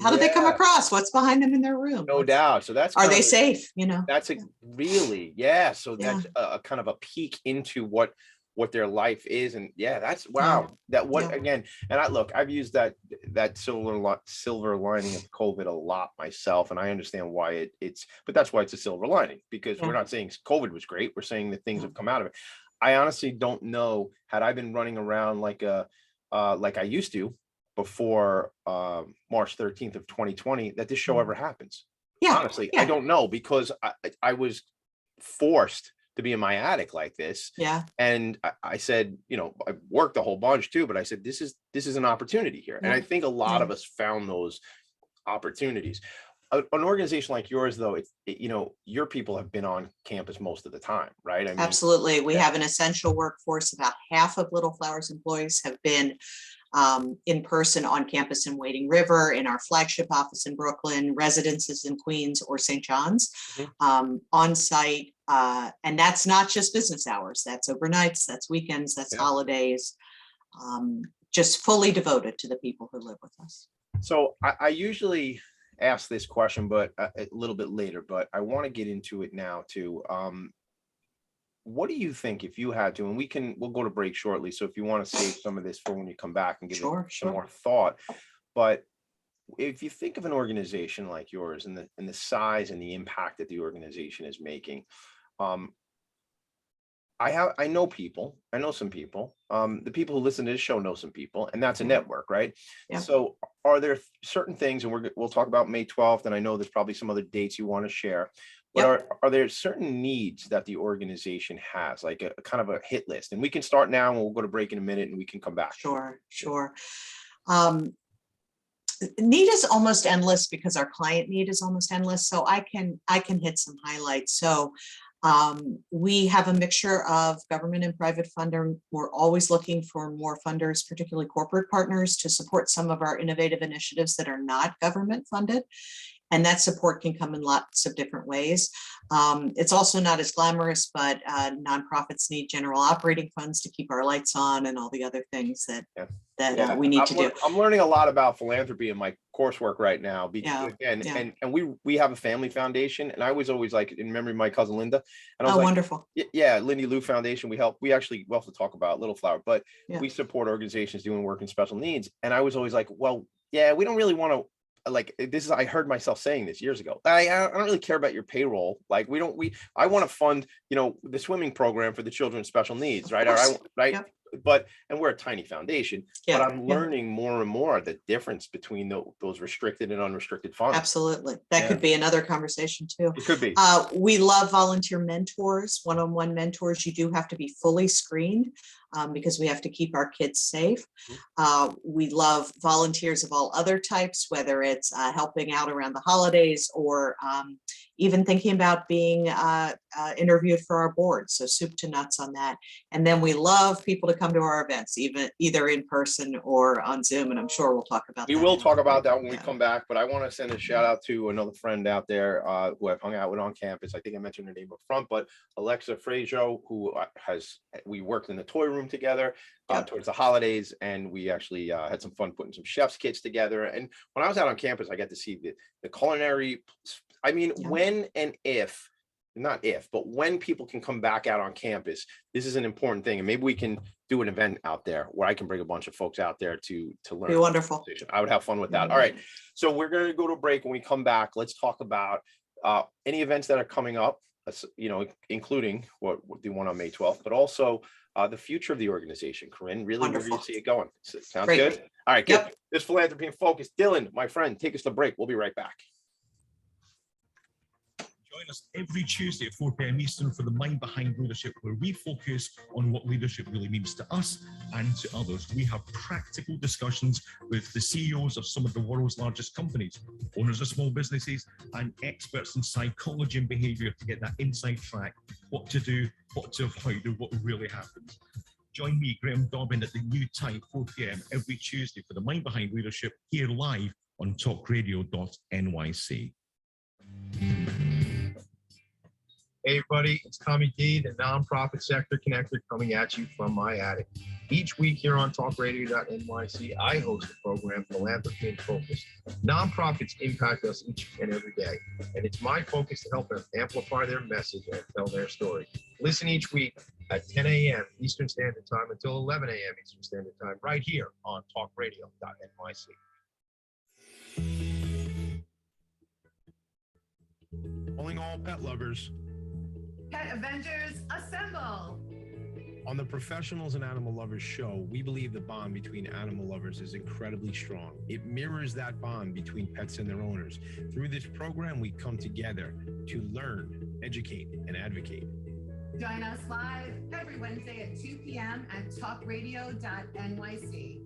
how do they come across? What's behind them in their room? No doubt. So that's are they safe? That's really So that's a kind of a peek into what their life is, and that's wow. Again, and I've used that silver lining of COVID a lot myself, and I understand why but that's why it's a silver lining, because we're not saying COVID was great. We're saying that things have come out of it. I honestly don't know, had I been running around like I used to before March 13th of 2020, that this show ever happens. Honestly, I don't know, because I was forced to be in my attic like this. And I said, I worked a whole bunch too, but I said, this is an opportunity here. And I think a lot of us found those opportunities. An organization like yours, though, your people have been on campus most of the time, right? I mean, absolutely. We have an essential workforce. About half of Little Flowers employees have been in person on campus in Wading River, in our flagship office in Brooklyn, residences in Queens or St. John's, on site. And that's not just business hours. That's overnights, that's weekends, that's holidays, just fully devoted to the people who live with us. So I usually ask this question, but a little bit later, but I want to get into it now too. What do you think, if you had to, and we'll go to break shortly, so if you want to save some of this for when you come back and give it some more thought, but if you think of an organization like yours and the size and the impact that the organization is making, I know some people, the people who listen to this show know some people, and that's a network, right? So are there certain things, and we'll talk about May 12th, and I know there's probably some other dates you want to share, but are there certain needs that the organization has, like a kind of a hit list? And we can start now, and we'll go to break in a minute, and we can come back. Sure. Need is almost endless, because our client need is almost endless. So I can hit some highlights. So we have a mixture of government and private funder. We're always looking for more funders, particularly corporate partners, to support some of our innovative initiatives that are not government funded. And that support can come in lots of different ways. It's also not as glamorous, but nonprofits need general operating funds to keep our lights on and all the other things that we need to do. I'm learning a lot about philanthropy in my coursework right now, because and we have a family foundation, and I was always like, in memory of my cousin Linda, and I was like, wonderful. Lindy Lou Foundation. we'll have to talk about Little Flower, but we support organizations doing work in special needs. And I was always like, well, we don't really want to, like, I heard myself saying this years ago. I don't really care about your payroll. Like, I want to fund, the swimming program for the children with special needs, right? But we're a tiny foundation, but I'm learning more and more the difference between those restricted and unrestricted funds. Absolutely. That could be another conversation too. It could be. We love volunteer mentors, one-on-one mentors. You do have to be fully screened because we have to keep our kids safe. We love volunteers of all other types, whether it's helping out around the holidays or even thinking about being interviewed for our board. So soup to nuts on that. And then we love people to come to our events, either in person or on Zoom. And I'm sure we'll talk about that. We will talk about that when we come back, but I want to send a shout out to another friend out there who I've hung out with on campus. I think I mentioned her name up front, but Alexa Frazio, who we worked in the toy room together towards the holidays, and we actually had some fun putting some chef's kits together. And when I was out on campus, I got to see the culinary. I mean, when people can come back out on campus, this is an important thing. And maybe we can do an event out there where I can bring a bunch of folks out there to learn. Be wonderful. I would have fun with that. All right. So we're going to go to a break. When we come back, let's talk about any events that are coming up, including the one on May 12th, but also the future of the organization. Corinne, really, where do you see it going? Sounds Great. good? All right, good. This Philanthropy in Focus. Dylan, my friend, take us to break. We'll be right back. Join us every Tuesday at 4 p.m. Eastern for the Mind Behind Leadership, where we focus on what leadership really means to us and to others. We have practical discussions with the CEOs of some of the world's largest companies, owners of small businesses, and experts in psychology and behavior to get that inside track, what to do, what to avoid, and what really happens. Join me, Graham Dobbin, at the new time, 4 p.m. every Tuesday for the Mind Behind Leadership here live on talkradio.nyc. Hey everybody, it's Tommy D, the nonprofit sector connector, coming at you from my attic. Each week here on talkradio.nyc, I host the program Philanthropy and Focus. Nonprofits impact us each and every day, and it's my focus to help them amplify their message and tell their story. Listen each week at 10 a.m. Eastern Standard Time until 11 a.m. Eastern Standard Time, right here on talkradio.nyc. Calling all pet lovers. Pet Avengers, assemble! On the Professionals and Animal Lovers show, we believe the bond between animal lovers is incredibly strong. It mirrors that bond between pets and their owners. Through this program, we come together to learn, educate, and advocate. Join us live every Wednesday at 2 p.m. at talkradio.nyc.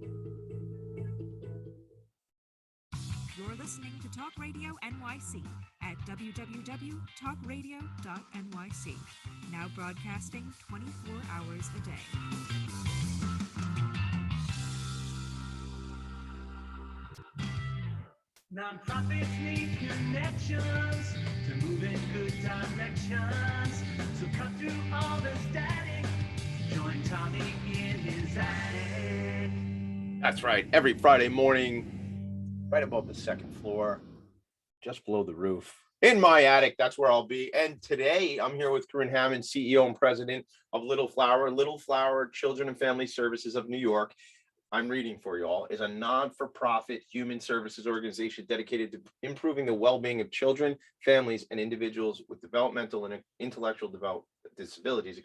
You're listening to Talk Radio NYC at www.talkradio.nyc. Now broadcasting 24 hours a day. Nonprofits need connections to move in good directions. So cut through all the static. Join Tommy in his attic. That's right. Every Friday morning, right above the second floor, just below the roof, in my attic. That's where I'll be. And today I'm here with Corinne Hammonds, CEO and president of Little Flower Children and Family Services of New York. I'm reading for you all, is a non-for-profit human services organization dedicated to improving the well-being of children, families, and individuals with developmental and intellectual disabilities,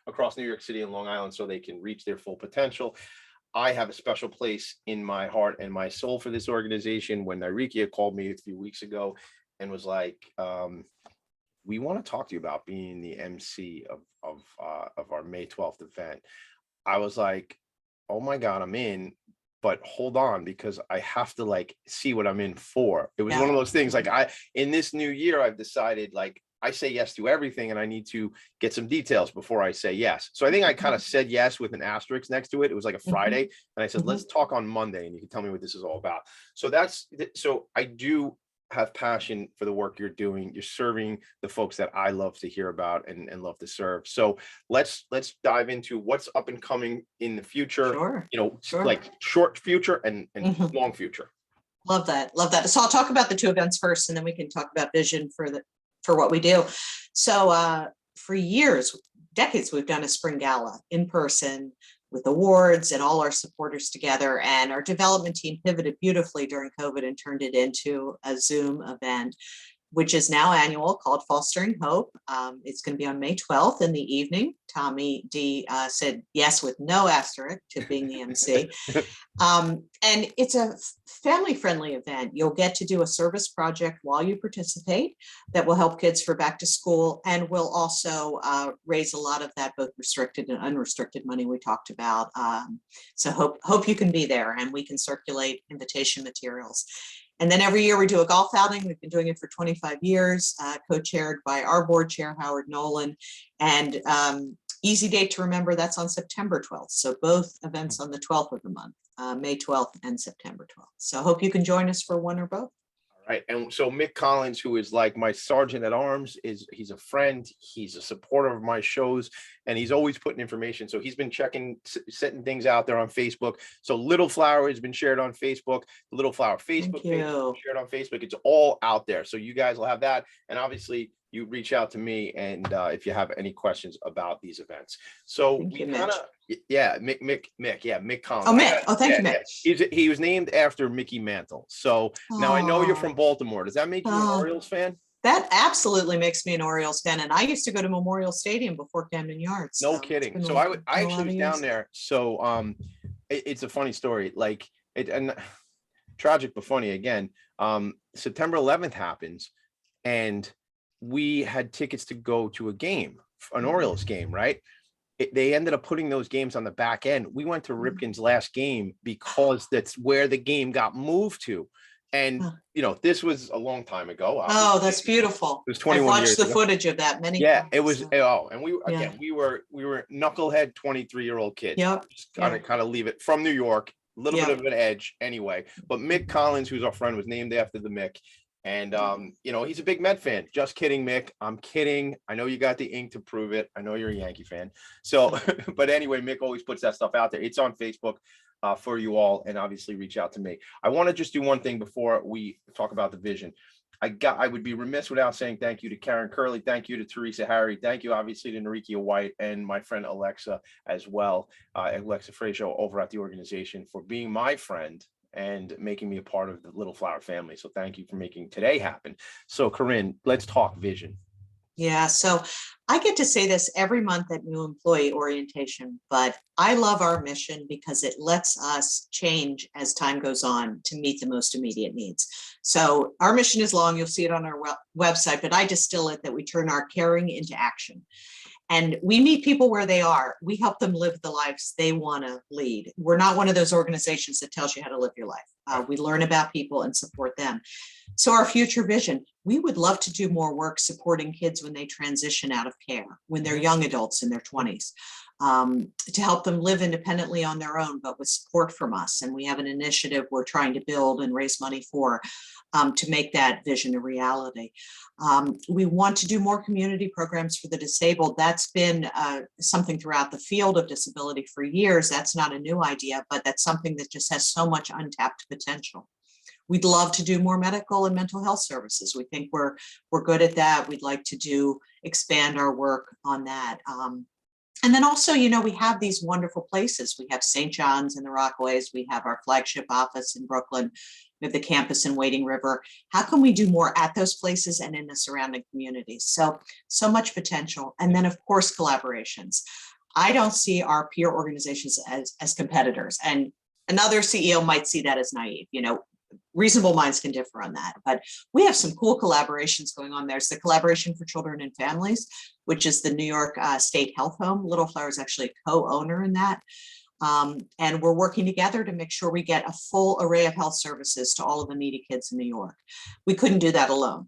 across New York City and Long Island so they can reach their full potential. I have a special place in my heart and my soul for this organization. When Narikia called me a few weeks ago and was like, we want to talk to you about being the MC of our May 12th event. I was like, oh my God, I'm in, but hold on, because I have to see what I'm in for. It was one of those things, in this new year, I've decided I say yes to everything and I need to get some details before I say yes. So I think I kind of said yes with an asterisk next to it. It was like a Friday. And I said, let's talk on Monday and you can tell me what this is all about. So so I do have passion for the work you're doing. You're serving the folks that I love to hear about and love to serve. So let's dive into what's up and coming in the future, like short future and long future. Love that. So I'll talk about the two events first, and then we can talk about vision for what we do. So for years, decades, we've done a spring gala in person with awards and all our supporters together. And our development team pivoted beautifully during COVID and turned it into a Zoom event, which is now annual, called Fostering Hope. It's going to be on May 12th in the evening. Tommy D said yes with no asterisk to being the MC. And it's a family-friendly event. You'll get to do a service project while you participate that will help kids for back to school, and will also raise a lot of that, both restricted and unrestricted money we talked about. So hope you can be there, and we can circulate invitation materials. And then every year we do a golf outing. We've been doing it for 25 years, co-chaired by our board chair, Howard Nolan. And easy date to remember, that's on September 12th. So both events on the 12th of the month, May 12th and September 12th. So I hope you can join us for one or both. Right. And so Mick Collins, who is like my sergeant at arms, he's a friend, he's a supporter of my shows, and he's always putting information. So he's been setting things out there on Facebook. So Little Flower has been shared on Facebook, the Little Flower Facebook page shared on Facebook. It's all out there. So you guys will have that. And obviously you reach out to me and if you have any questions about these events. So Mick Collins. Oh, Mick. Oh, thank you, Mick. He was named after Mickey Mantle. So now I know you're from Baltimore. Does that make you an Orioles fan? That absolutely makes me an Orioles fan. And I used to go to Memorial Stadium before Camden Yards. No kidding. So I actually was down there. So it's a funny story. And tragic but funny again. September 11th happens, and we had tickets to go to a game, an Orioles game, right? They ended up putting those games on the back end. We went to Ripken's last game because that's where the game got moved to. And, you know, this was a long time ago. Oh, that's beautiful. It was I've 21 years watched the ago. footage of that many Yeah, times. it was. So, Oh, and we yeah. again, we were knucklehead 23-year-old kids. Yep. Just kind of leave it from New York, a little bit Yep. of an edge anyway. But Mick Collins, who's our friend, was named after the Mick. And you know, he's a big Met fan. Just kidding, Mick. I'm kidding. I know you got the ink to prove it. I know you're a Yankee fan. So, but anyway, Mick always puts that stuff out there. It's on Facebook for you all, and obviously reach out to me. I want to just do one thing before we talk about the vision. I would be remiss without saying thank you to Karen Curley. Thank you to Teresa Harry. Thank you, obviously, to Narikia White and my friend Alexa as well, Alexa Frazio over at the organization, for being my friend and making me a part of the Little Flower family. So thank you for making today happen. So Corinne, let's talk vision. Yeah, so I get to say this every month at new employee orientation, but I love our mission because it lets us change as time goes on to meet the most immediate needs. So our mission is long, you'll see it on our website, but I distill it that we turn our caring into action. And we meet people where they are. We help them live the lives they want to lead. We're not one of those organizations that tells you how to live your life. We learn about people and support them. So our future vision, we would love to do more work supporting kids when they transition out of care, when they're young adults in their 20s, to help them live independently on their own, but with support from us. And we have an initiative we're trying to build and raise money for to make that vision a reality. We want to do more community programs for the disabled. That's been something throughout the field of disability for years. That's not a new idea, but that's something that just has so much untapped potential. We'd love to do more medical and mental health services. We think we're good at that. We'd like to expand our work on that. And then also, you know, we have these wonderful places. We have St. John's and the Rockaways. We have our flagship office in Brooklyn. We have the campus in Wading River. How can we do more at those places and in the surrounding communities? So much potential. And then, of course, collaborations. I don't see our peer organizations as competitors. And another CEO might see that as naive. You know, reasonable minds can differ on that, but we have some cool collaborations going on. There's the Collaboration for Children and Families, which is the New York State Health Home. Little Flower is actually a co-owner in that. And we're working together to make sure we get a full array of health services to all of the needy kids in New York. We couldn't do that alone.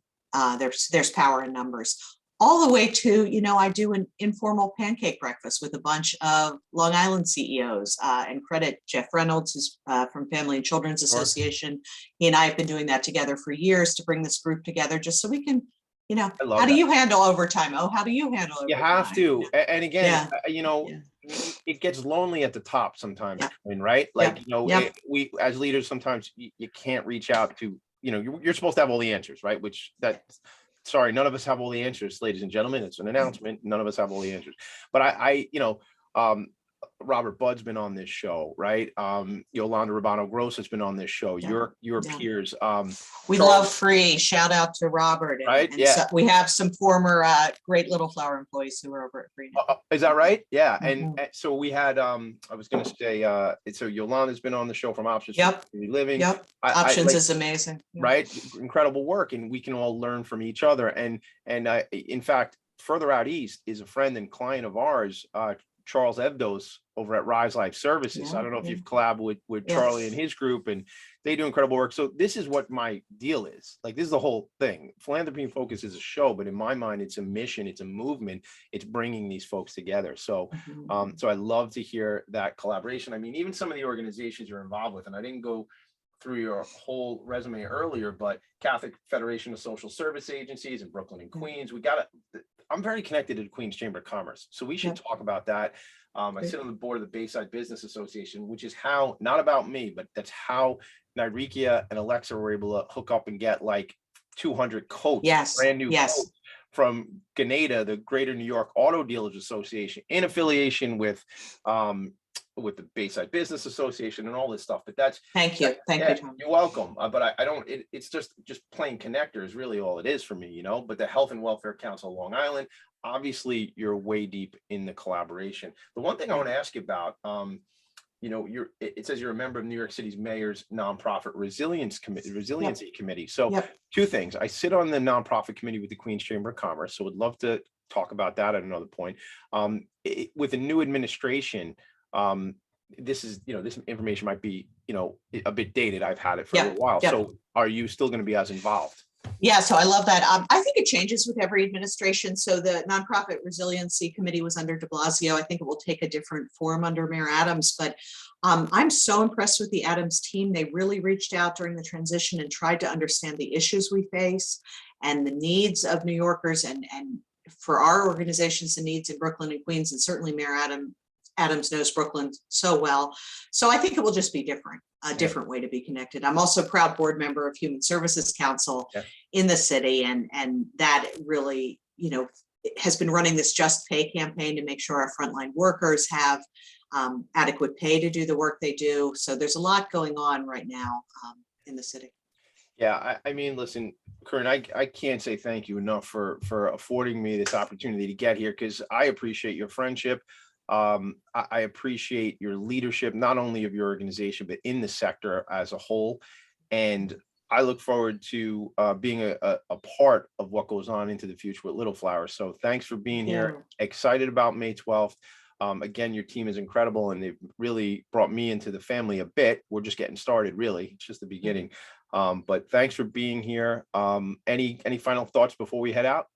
There's power in numbers. All the way to, you know, I do an informal pancake breakfast with a bunch of Long Island CEOs and credit Jeff Reynolds, who's from Family and Children's Association. He and I have been doing that together for years to bring this group together just so we can, you know, how do you handle overtime? Oh, how do you handle overtime? You have to. And again, Yeah. you know, it gets lonely at the top sometimes, right? Like, you know, we as leaders, sometimes you can't reach out to, you know, you're supposed to have all the answers, right? Sorry, none of us have all the answers, ladies and gentlemen. It's an announcement. None of us have all the answers. But I you know, Robert Budd's been on this show, right? Yolanda Rabano Gross has been on this show. Your peers. We love free. Shout out to Robert. Right? And so we have some former great Little Flower employees who are over at Free now. Is that right? Yeah. And so we had, I was going to say, so Yolanda's been on the show from Options for Living. Yep. Options is amazing. Right? Incredible work. And we can all learn from each other. And in fact, further out east is a friend and client of ours, Charles Evdos over at Rise Life Services. I don't know if you've collabed with Charlie and his group, and they do incredible work. So this is what my deal is. Like, this is the whole thing. Philanthropy and Focus is a show, but in my mind, it's a mission, it's a movement, it's bringing these folks together. So, so I love to hear that collaboration. I mean, even some of the organizations you're involved with, and I didn't go through your whole resume earlier, but Catholic Federation of Social Service Agencies in Brooklyn and Queens. I'm very connected to the Queens Chamber of Commerce, so we should talk about that. I sit on the board of the Bayside Business Association, which is how, not about me, but that's how Narikia and Alexa were able to hook up and get like 200 coats, brand new coats from GNADA, the Greater New York Auto Dealers Association, in affiliation with the Bayside Business Association and all this stuff. But that's thank you, Tom. You're welcome. But I don't. It's just plain connector is really all it is for me, you know. But the Health and Welfare Council of Long Island, obviously, you're way deep in the collaboration. The one thing I want to ask you about, you know, it says you're a member of New York City's mayor's nonprofit resiliency committee. So two things. I sit on the nonprofit committee with the Queens Chamber of Commerce, so would love to talk about that at another point. With a new administration, this is, this information might be, a bit dated. I've had it for a Yep, little while. yep. So are you still going to be as involved? Yeah, so I love that. I think it changes with every administration. So the Nonprofit Resiliency Committee was under de Blasio. I think it will take a different form under Mayor Adams, but I'm so impressed with the Adams team. They really reached out during the transition and tried to understand the issues we face and the needs of New Yorkers, and for our organizations, the needs in Brooklyn and Queens, and certainly Mayor Adams knows Brooklyn so well. So I think it will just be different, a different way to be connected. I'm also a proud board member of Human Services Council in the city, and that really, has been running this Just Pay campaign to make sure our frontline workers have adequate pay to do the work they do. So there's a lot going on right now in the city. Yeah, I mean, listen, Corinne, I can't say thank you enough for affording me this opportunity to get here, because I appreciate your friendship. I appreciate your leadership, not only of your organization, but in the sector as a whole. And I look forward to being a part of what goes on into the future with Little Flowers. So thanks for being here. Excited about May 12th. Again, your team is incredible, and they've really brought me into the family a bit. We're just getting started, really. It's just the beginning. But thanks for being here. Any final thoughts before we head out?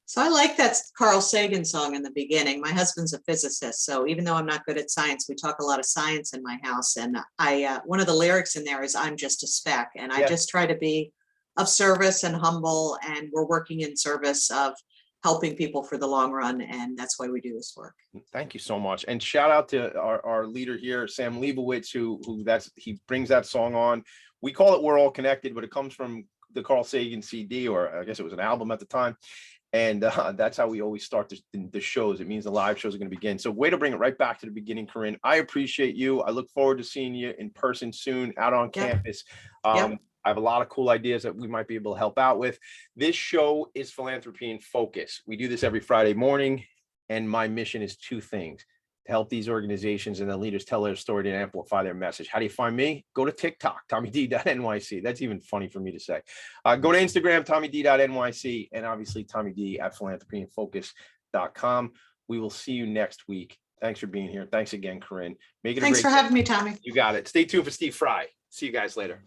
So I like that Carl Sagan song in the beginning. My husband's a physicist, so even though I'm not good at science, we talk a lot of science in my house. And one of the lyrics in there is "I'm just a speck," and I just try to be of service and humble, and we're working in service of helping people for the long run, and that's why we do this work. Thank you so much, and shout out to our leader here, Sam Leibowitz, who he brings that song on. We call it "We're All Connected," but it comes from the Carl Sagan CD, or I guess it was an album at the time. And that's how we always start the shows. It means the live shows are going to begin. So way to bring it right back to the beginning, Corinne. I appreciate you. I look forward to seeing you in person soon out on campus. I have a lot of cool ideas that we might be able to help out with. This show is Philanthropy in Focus. We do this every Friday morning. And my mission is two things: to help these organizations and the leaders tell their story and amplify their message. How do you find me? Go to TikTok, TommyD.NYC. That's even funny for me to say. Go to Instagram, TommyD.NYC, and obviously Tommy D at philanthropyandfocus.com. We will see you next week. Thanks for being here. Thanks again, Corinne. Thanks for having me, Tommy. You got it. Stay tuned for Steve Fry. See you guys later.